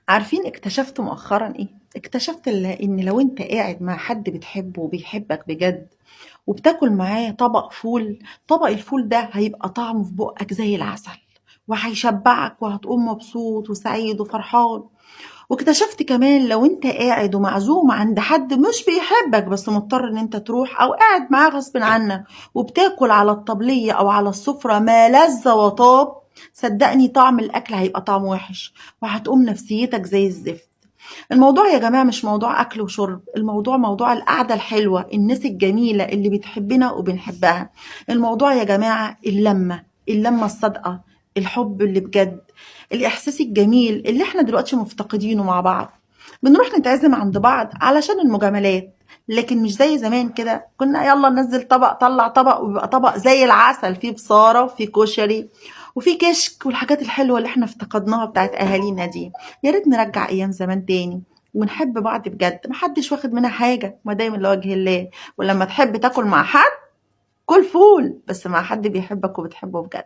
عارفين اكتشفت مؤخرا ايه؟ اكتشفت ان لو انت قاعد مع حد بتحبه وبيحبك بجد وبتاكل معاه طبق فول، طبق الفول ده هيبقى طعمه في بقك زي العسل، وهيشبعك وهتقوم مبسوط وسعيد وفرحان. واكتشفت كمان لو انت قاعد ومعزوم عند حد مش بيحبك بس مضطر ان انت تروح، او قاعد معاه غصب عنك وبتاكل على الطبلية او على السفرة ما لذ وطاب، صدقني طعم الاكل هيبقى طعم وحش وهتقوم نفسيتك زي الزفت. الموضوع يا جماعة مش موضوع أكل وشرب، الموضوع موضوع القعدة الحلوة، الناس الجميلة اللي بتحبنا وبنحبها. الموضوع يا جماعة اللمة الصادقة، الحب اللي بجد، الإحساس الجميل اللي احنا دلوقتي مفتقدينه مع بعض. بنروح نتعزم عند بعض علشان المجاملات، لكن مش زي زمان كده كنا يلا ننزل طبق طلع طبق ويبقى طبق زي العسل فيه بصارة وفيه كشري وفيه كشك والحاجات الحلوة اللي احنا افتقدناها بتاعت أهالينا دي. يا ريت نرجع ايام زمان تاني ونحب بعض بجد، محدش واخد منها حاجه ما دايما لوجه الله. ولما تحب تاكل مع حد، كل فول بس مع حد بيحبك وبتحبه بجد.